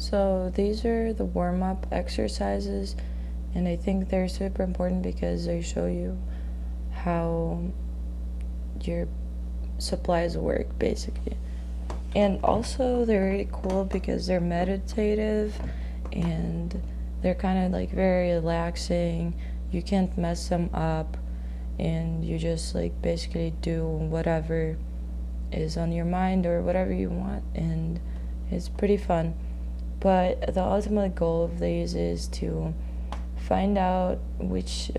So these are the warm-up exercises, and I think they're super important because they show you how your supplies work, basically. And also they're really cool because they're meditative and they're kind of like very relaxing. You can't mess them up, and you just like basically do whatever is on your mind or whatever you want, and it's pretty fun. But the ultimate goal of these is to find out which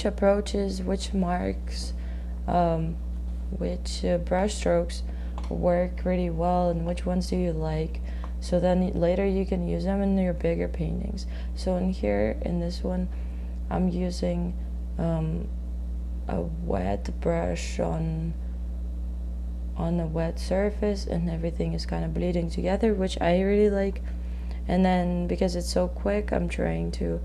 approaches, which marks, which brush strokes work really well, and which ones do you like. So then later you can use them in your bigger paintings. So in here, in this one, I'm using a wet brush on a wet surface, and everything is kind of bleeding together, which I really like. And then because it's so quick, I'm trying to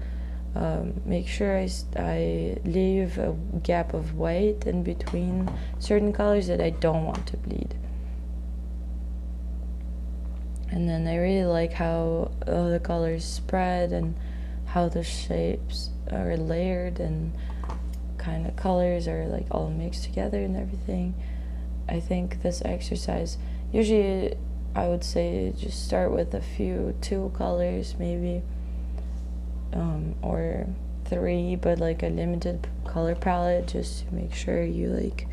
make sure I leave a gap of white in between certain colors that I don't want to bleed. And then I really like how all the colors spread and how the shapes are layered and kind of colors are like all mixed together and everything. I think this exercise, usually I would say just start with two colors maybe, or three, but like a limited color palette just to make sure you like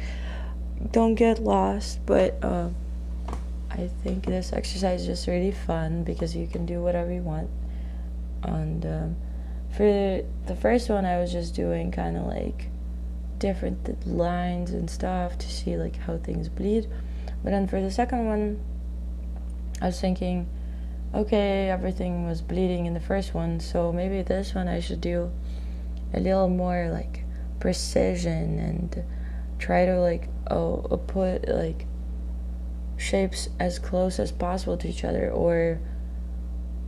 don't get lost. But I think this exercise is just really fun because you can do whatever you want. And for the first one, I was just doing kind of like different lines and stuff to see like how things bleed. But then for the second one, I was thinking, okay, everything was bleeding in the first one, so maybe this one I should do a little more like precision and try to like put like shapes as close as possible to each other, or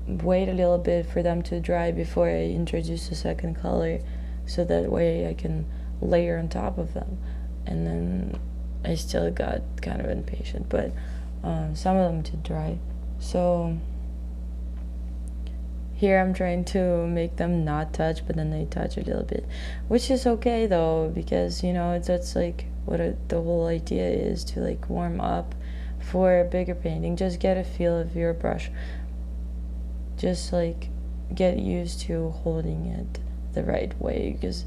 wait a little bit for them to dry before I introduce the second color, so that way I can layer on top of them. And then I still got kind of impatient, but some of them did dry. So here I'm trying to make them not touch, but then they touch a little bit, which is okay though, because that's like what the whole idea is, to like warm up for a bigger painting. Just get a feel of your brush, just like get used to holding it the right way, because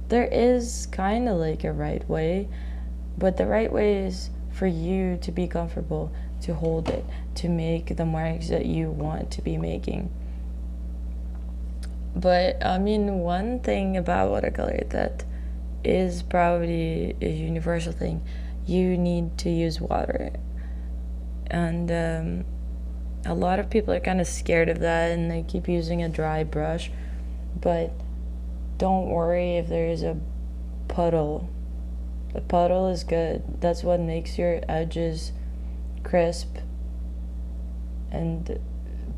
there is kind of like a right way, but the right way is for you to be comfortable to hold it, to make the marks that you want to be making. But I mean, one thing about watercolor that is probably a universal thing, you need to use water. And a lot of people are kind of scared of that and they keep using a dry brush, but don't worry if there is a puddle. The puddle is good. That's what makes your edges crisp and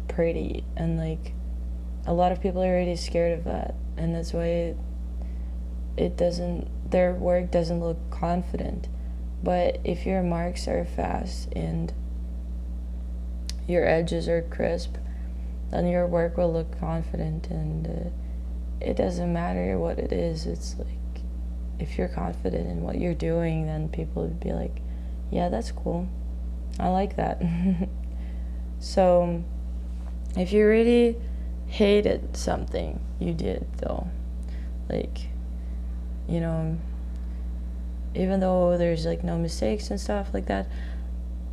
pretty. And like a lot of people are already scared of that, and that's why their work doesn't look confident. But if your marks are fast and your edges are crisp, then your work will look confident, and it doesn't matter what it is. It's like, if you're confident in what you're doing, then people would be like, yeah, that's cool, I like that. So if you really hated something you did though, like, even though there's like no mistakes and stuff like that,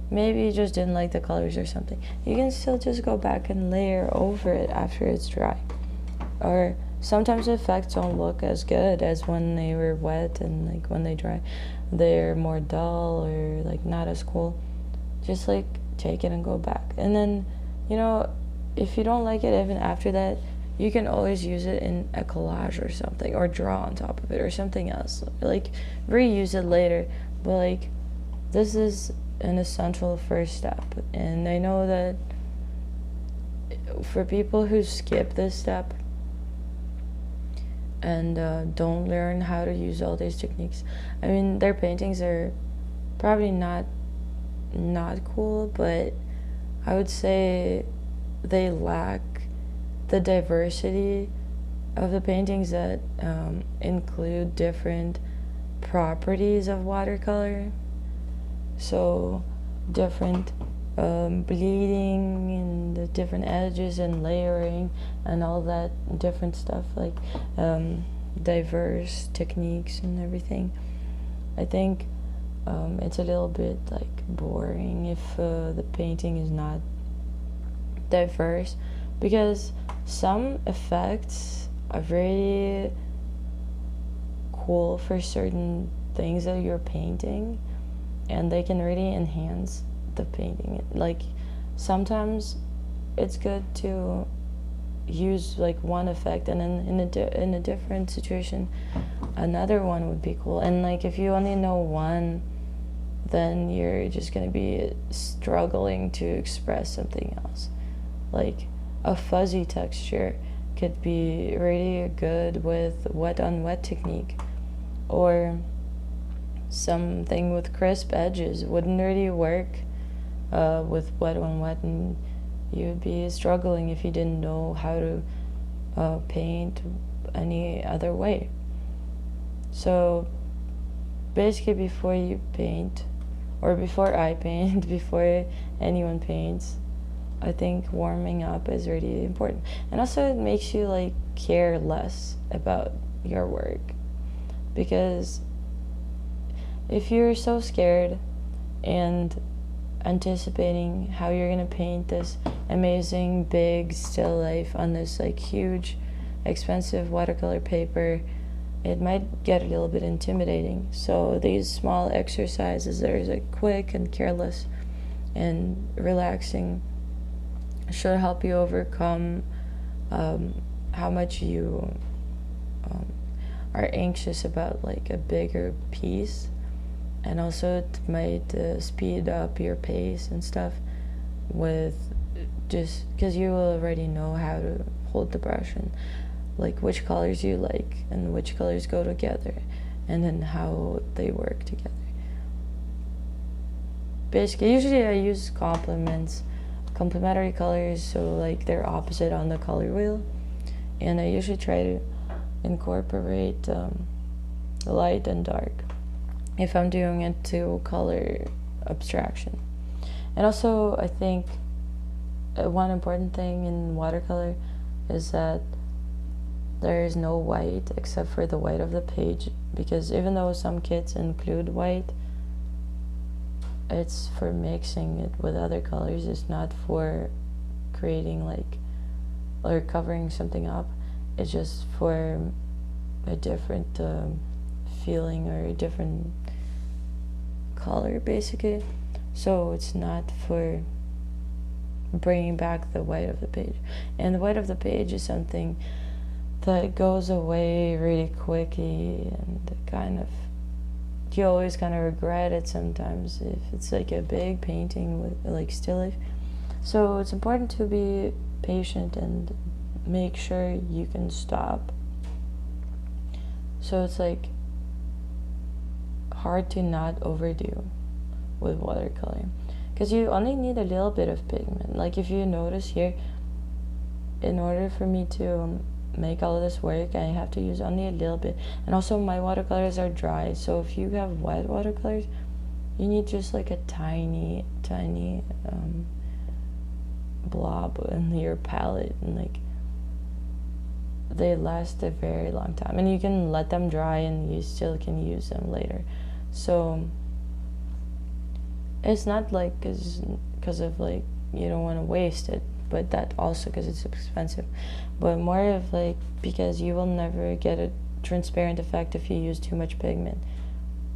maybe you just didn't like the colors or something, you can still just go back and layer over it after it's dry. Or sometimes the effects don't look as good as when they were wet, and like when they dry, they're more dull or like not as cool. Just like take it and go back. And then, if you don't like it even after that, you can always use it in a collage or something, or draw on top of it or something else. Like reuse it later. But like, this is an essential first step. And I know that for people who skip this step and don't learn how to use all these techniques, I mean, their paintings are probably not cool, but I would say they lack the diversity of the paintings that include different properties of watercolor. So different bleeding and the different edges and layering and all that different stuff, like diverse techniques and everything. I think it's a little bit like boring if the painting is not diverse, because some effects are very cool for certain things that you're painting, and they can really enhance the painting. Like sometimes it's good to use like one effect, and then in a different situation another one would be cool. And like if you only know one, then you're just gonna be struggling to express something else. Like a fuzzy texture could be really good with wet on wet technique, or something with crisp edges wouldn't really work with wet on wet, and you would be struggling if you didn't know how to paint any other way. So basically, before you paint, or before I paint, before anyone paints, I think warming up is really important. And also it makes you like care less about your work, because if you're so scared and anticipating how you're gonna paint this amazing big still life on this like huge expensive watercolor paper, it might get a little bit intimidating. So these small exercises that are like quick and careless and relaxing should help you overcome how much you are anxious about like a bigger piece. And also it might speed up your pace and stuff, with just because you will already know how to hold the brush and like which colors you like and which colors go together, and then how they work together. Basically, usually I use complementary colors, so like they're opposite on the color wheel, and I usually try to incorporate light and dark if I'm doing it to color abstraction. And also I think one important thing in watercolor is that there is no white except for the white of the page, because even though some kits include white, it's for mixing it with other colors. It's not for creating like or covering something up. It's just for a different feeling or a different color basically. So it's not for bringing back the white of the page. And the white of the page is something that goes away really quickly, and kind of you always kind of regret it sometimes if it's like a big painting with like still life. So it's important to be patient and make sure you can stop. So it's like hard to not overdo with watercolor, because you only need a little bit of pigment. Like if you notice here, in order for me to make all of this work, I have to use only a little bit. And also my watercolors are dry, so if you have wet watercolors, you need just like a tiny blob in your palette, and like they last a very long time, and you can let them dry and you still can use them later. So it's not like because of like you don't want to waste it, but that also because it's expensive, but more of like because you will never get a transparent effect if you use too much pigment.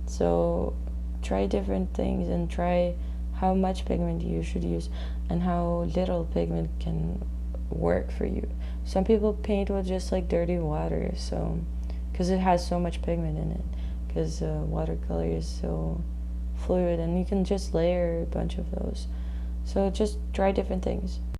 So try different things and try how much pigment you should use and how little pigment can work for you. Some people paint with just like dirty water, so because it has so much pigment in it, because watercolor is so fluid, and you can just layer a bunch of those. So just try different things.